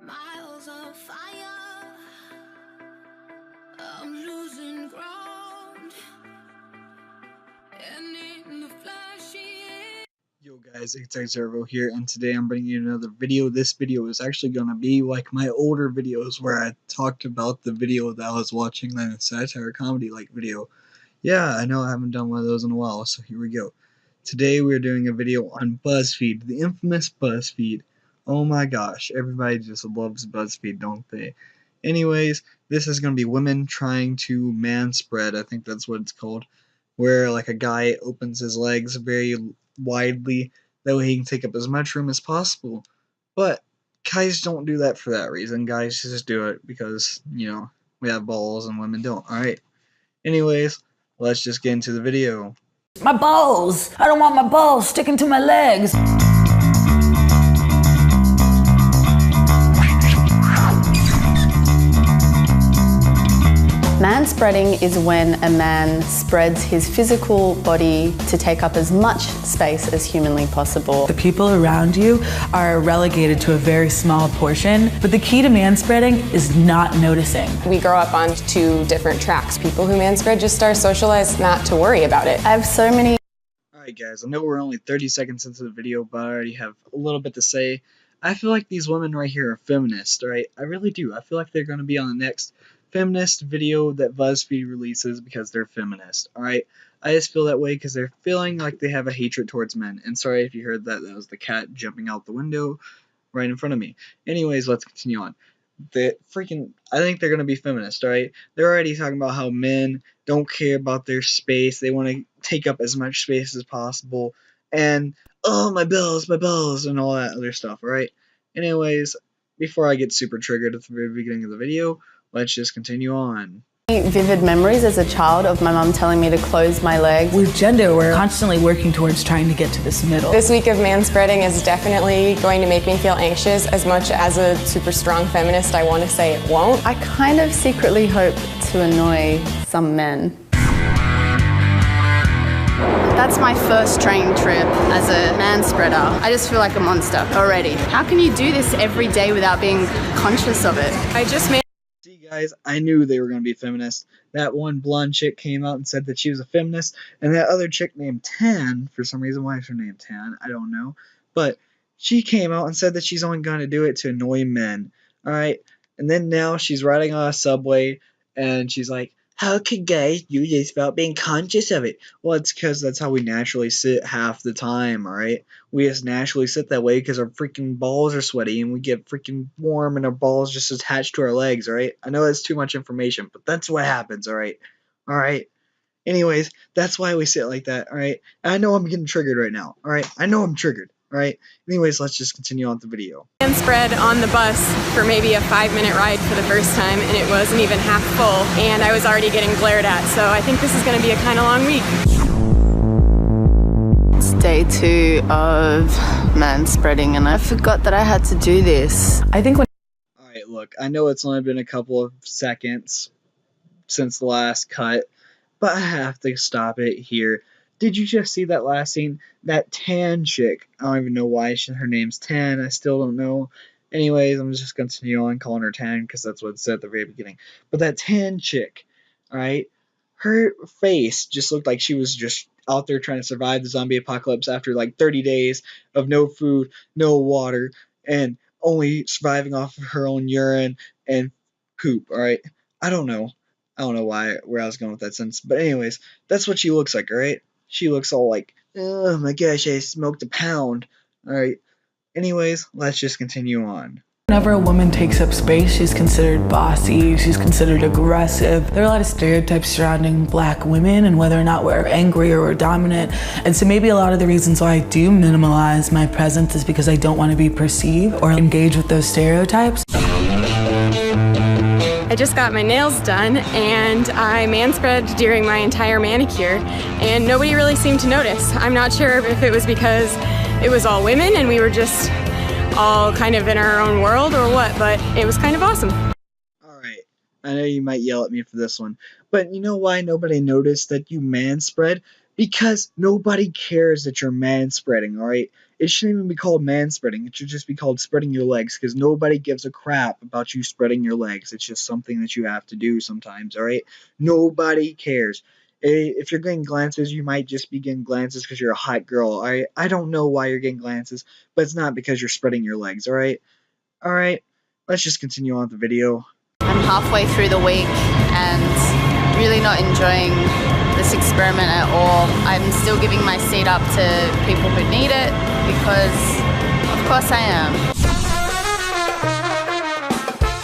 Miles of fire, I'm losing ground, and in the flashy. Yo guys, it's Xervo here, and today I'm bringing you another video. This video is actually going to be like my older videos where I talked about the video that I was watching, like a satire comedy like video. Yeah, I know I haven't done one of those in a while, so here we go. Today we're doing a video on BuzzFeed, the infamous BuzzFeed. Oh my gosh, everybody just loves BuzzFeed, don't they? Anyways, this is going to be women trying to manspread, I think that's what it's called, where like a guy opens his legs very widely, that way he can take up as much room as possible. But guys don't do that for that reason. Guys just do it because, you know, we have balls and women don't. Alright. Anyways, let's just get into the video. My balls! I don't want my balls sticking to my legs! Manspreading is when a man spreads his physical body to take up as much space as humanly possible. The people around you are relegated to a very small portion, but the key to manspreading is not noticing. We grow up on two different tracks. People who manspread just are socialized not to worry about it. I have so many. Alright guys, I know we're only 30 seconds into the video, but I already have a little bit to say. I feel like these women right here are feminists, right? I really do. I feel like they're going to be on the next feminist video that BuzzFeed releases because they're feminist, alright? I just feel that way because they're feeling like they have a hatred towards men. And sorry if you heard that, that was the cat jumping out the window right in front of me. Anyways, let's continue on. I think they're going to be feminist, alright? They're already talking about how men don't care about their space. They want to take up as much space as possible. And, oh, my balls, and all that other stuff, alright? Anyways, before I get super triggered at the very beginning of the video, let's just continue on. Vivid memories as a child of my mum telling me to close my legs. With gender, we're constantly working towards trying to get to this middle. This week of manspreading is definitely going to make me feel anxious. As much as a super strong feminist, I want to say it won't. I kind of secretly hope to annoy some men. That's my first training trip as a manspreader. I just feel like a monster already. How can you do this every day without being conscious of it? I just made. See guys, I knew they were going to be feminists. That one blonde chick came out and said that she was a feminist, and that other chick named Tan, for some reason, why is her name Tan? I don't know. But she came out and said that she's only going to do it to annoy men. Alright? And then now she's riding on a subway, and she's like, how could guys do this without being conscious of it? Well, it's because that's how we naturally sit half the time, alright? We just naturally sit that way because our freaking balls are sweaty and we get freaking warm and our balls just attached to our legs, alright? I know that's too much information, but that's what happens, alright? Alright? Anyways, that's why we sit like that, alright? I know I'm getting triggered right now, alright? I know I'm triggered, alright? Anyways, let's just continue on with the video. Manspread on the bus for maybe a 5-minute ride for the first time, and it wasn't even half full, and I was already getting glared at, so I think this is going to be a kind of long week. It's day 2 of manspreading, and I forgot that I had to do this. I think when Alright, look, I know it's only been a couple of seconds since the last cut, but I have to stop it here. Did you just see that last scene? That Tan chick. I don't even know why her name's Tan. I still don't know. Anyways, I'm just going to continue on calling her Tan because that's what it said at the very beginning. But that Tan chick, alright, her face just looked like she was just out there trying to survive the zombie apocalypse after like 30 days of no food, no water, and only surviving off of her own urine and poop, alright? I don't know where I was going with that sentence. But anyways, that's what she looks like, alright? She looks all like, oh my gosh, I smoked a pound. Alright. Anyways, let's just continue on. whenever a woman takes up space, she's considered bossy, she's considered aggressive. There are a lot of stereotypes surrounding black women and whether or not we're angry or we're dominant. And so maybe a lot of the reasons why I do minimalize my presence is because I don't want to be perceived or engage with those stereotypes. I just got my nails done and I manspread during my entire manicure and nobody really seemed to notice. I'm not sure if it was because it was all women and we were just all kind of in our own world or what, but it was kind of awesome. Alright, I know you might yell at me for this one, but you know why nobody noticed that you manspread? Because nobody cares that you're manspreading, alright? It shouldn't even be called manspreading. It should just be called spreading your legs, because nobody gives a crap about you spreading your legs. It's just something that you have to do sometimes, alright? Nobody cares. If you're getting glances, you might just be getting glances because you're a hot girl, alright? I don't know why you're getting glances, but it's not because you're spreading your legs, alright? Alright, let's just continue on with the video. I'm halfway through the week and really not enjoying this experiment at all. I'm still giving my seat up to people who need it because, of course, I am.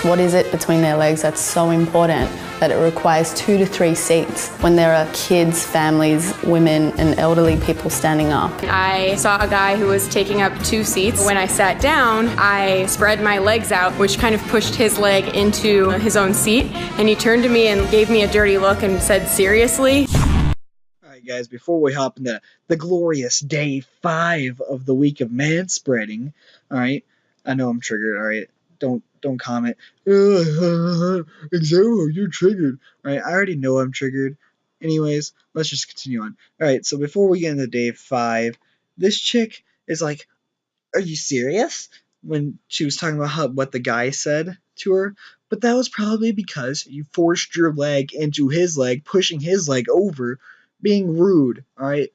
What is it between their legs that's so important that it requires 2 to 3 seats when there are kids, families, women, and elderly people standing up? I saw a guy who was taking up 2 seats. When I sat down, I spread my legs out, which kind of pushed his leg into his own seat, and he turned to me and gave me a dirty look and said, "Seriously?" Alright guys, before we hop into the glorious day 5 of the week of manspreading, alright, I know I'm triggered, alright, don't comment, Exo, you're triggered, alright, I already know I'm triggered. Anyways, let's just continue on. Alright, so before we get into day 5, this chick is like, are you serious? When she was talking about what the guy said to her, but that was probably because you forced your leg into his leg, pushing his leg over, being rude, alright?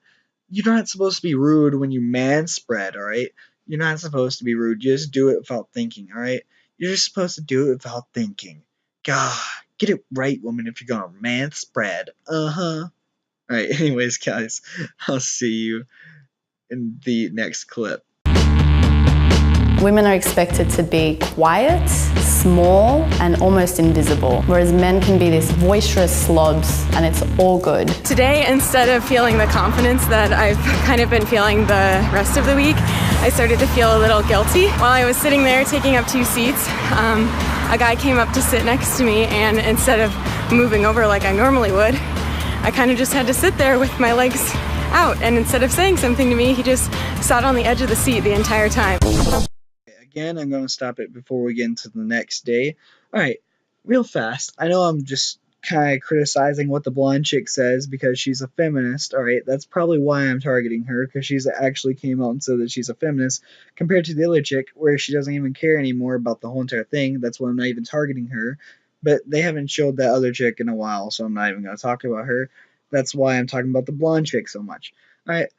You're not supposed to be rude when you manspread, alright? You're not supposed to be rude. Just do it without thinking, alright? You're just supposed to do it without thinking. God, get it right, woman, if you're gonna manspread. Uh-huh. Alright, anyways, guys, I'll see you in the next clip. Women are expected to be quiet, small, and almost invisible, whereas men can be these boisterous slobs, and it's all good. Today, instead of feeling the confidence that I've kind of been feeling the rest of the week, I started to feel a little guilty. While I was sitting there taking up 2 seats, a guy came up to sit next to me, and instead of moving over like I normally would, I kind of just had to sit there with my legs out, and instead of saying something to me, he just sat on the edge of the seat the entire time. Again, I'm going to stop it before we get into the next day. Alright, real fast. I know I'm just kind of criticizing what the blonde chick says because she's a feminist. Alright, that's probably why I'm targeting her, because she's actually came out and said that she's a feminist, compared to the other chick where she doesn't even care anymore about the whole entire thing. That's why I'm not even targeting her. But they haven't showed that other chick in a while, so I'm not even going to talk about her. That's why I'm talking about the blonde chick so much. Alright,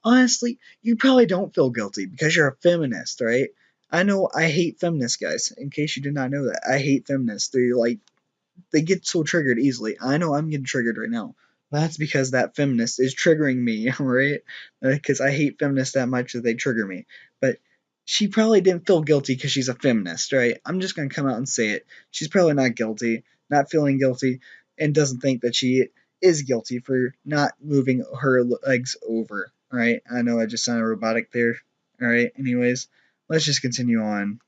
honestly, you probably don't feel guilty because you're a feminist, right? I know I hate feminists, guys. In case you did not know that, I hate feminists. They get so triggered easily. I know I'm getting triggered right now. That's because that feminist is triggering me, right? Because I hate feminists that much that they trigger me. But she probably didn't feel guilty because she's a feminist, right? I'm just going to come out and say it. She's probably not guilty, not feeling guilty, and doesn't think that she is guilty for not moving her legs over, right? I know I just sounded robotic there. Alright, anyways, let's just continue on.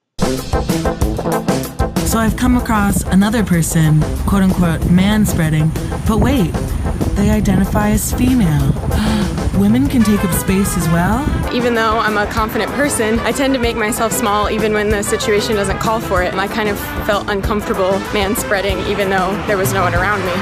So I've come across another person, quote unquote, manspreading, but wait, they identify as female. Women can take up space as well? Even though I'm a confident person, I tend to make myself small even when the situation doesn't call for it. I kind of felt uncomfortable manspreading even though there was no one around me.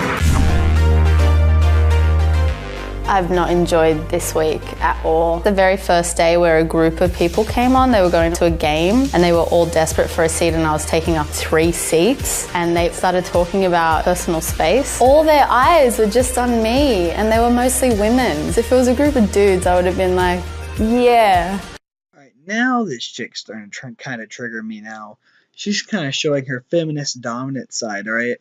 I've not enjoyed this week at all. The very first day where a group of people came on, they were going to a game and they were all desperate for a seat, and I was taking up 3 seats, and they started talking about personal space. All their eyes were just on me, and they were mostly women. If it was a group of dudes, I would have been like, yeah. Alright, now this chick's starting to kind of trigger me now. She's kind of showing her feminist dominant side, alright?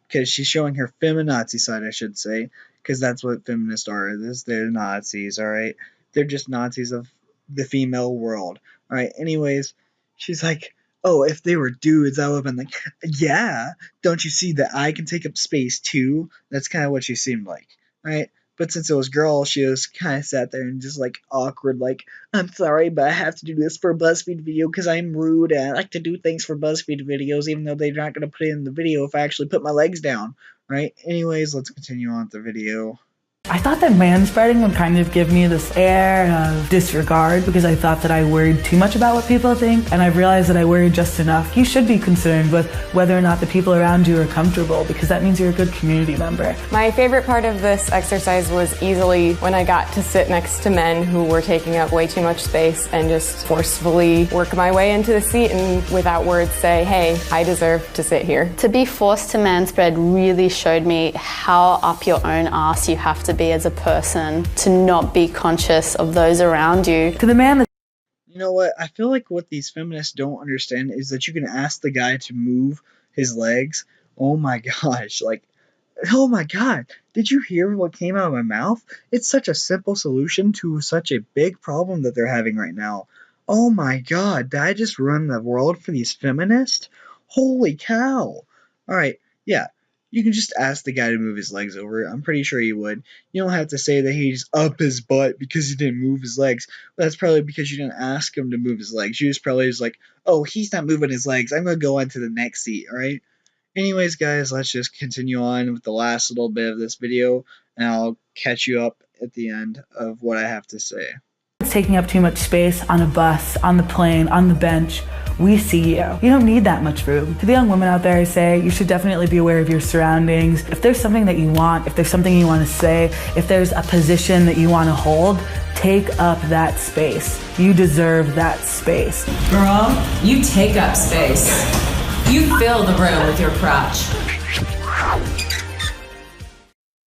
Because she's showing her feminazi side, I should say. Because that's what feminists are. They're Nazis, alright? They're just Nazis of the female world. Alright, anyways, she's like, oh, if they were dudes, I would have been like, yeah, don't you see that I can take up space too? That's kind of what she seemed like, right? But since it was girls, she was kind of sat there and just like awkward, like, I'm sorry, but I have to do this for a BuzzFeed video because I'm rude and I like to do things for BuzzFeed videos, even though they're not going to put it in the video if I actually put my legs down, right? Anyways, let's continue on with the video. I thought that manspreading would kind of give me this air of disregard because I thought that I worried too much about what people think, and I've realized that I worry just enough. You should be concerned with whether or not the people around you are comfortable because that means you're a good community member. My favorite part of this exercise was easily when I got to sit next to men who were taking up way too much space and just forcefully work my way into the seat and without words say, hey, I deserve to sit here. To be forced to manspread really showed me how up your own ass you have to be as a person to not be conscious of those around you. To the man that You know what? I feel like what these feminists don't understand is that you can ask the guy to move his legs. Oh my gosh, like, oh my god, did you hear what came out of my mouth? It's such a simple solution to such a big problem that they're having right now. Oh my god, did I just run the world for these feminists? Holy cow. Alright, yeah, you can just ask the guy to move his legs over. I'm pretty sure he would. You don't have to say that he's up his butt because he didn't move his legs. That's probably because you didn't ask him to move his legs. You just probably was like, oh, he's not moving his legs. I'm going to go on to the next seat, alright? Anyways, guys, let's just continue on with the last little bit of this video, and I'll catch you up at the end of what I have to say. is taking up too much space on a bus, on the plane, on the bench, we see you. You don't need that much room. To the young women out there, I say you should definitely be aware of your surroundings. If there's something that you want, if there's something you want to say, if there's a position that you want to hold, take up that space. You deserve that space. Girl, you take up space. You fill the room with your crotch.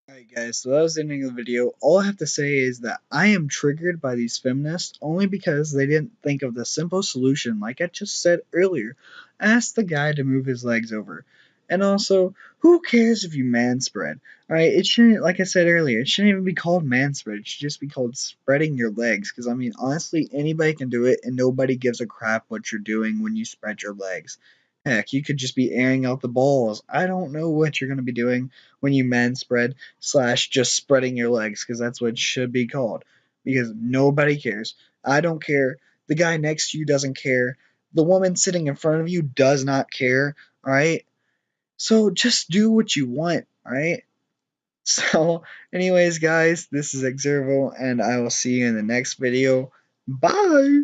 Alright guys, so that was the ending of the video. All I have to say is that I am triggered by these feminists only because they didn't think of the simple solution like I just said earlier. Ask the guy to move his legs over. And also, who cares if you manspread? Alright, it shouldn't, like I said earlier, it shouldn't even be called manspread. It should just be called spreading your legs. Because, I mean, honestly, anybody can do it and nobody gives a crap what you're doing when you spread your legs. Heck, you could just be airing out the balls. I don't know what you're going to be doing when you manspread / just spreading your legs, because that's what it should be called. Because nobody cares. I don't care. The guy next to you doesn't care. The woman sitting in front of you does not care. Alright? So just do what you want. Alright? So, anyways, guys, this is Exervo, and I will see you in the next video. Bye!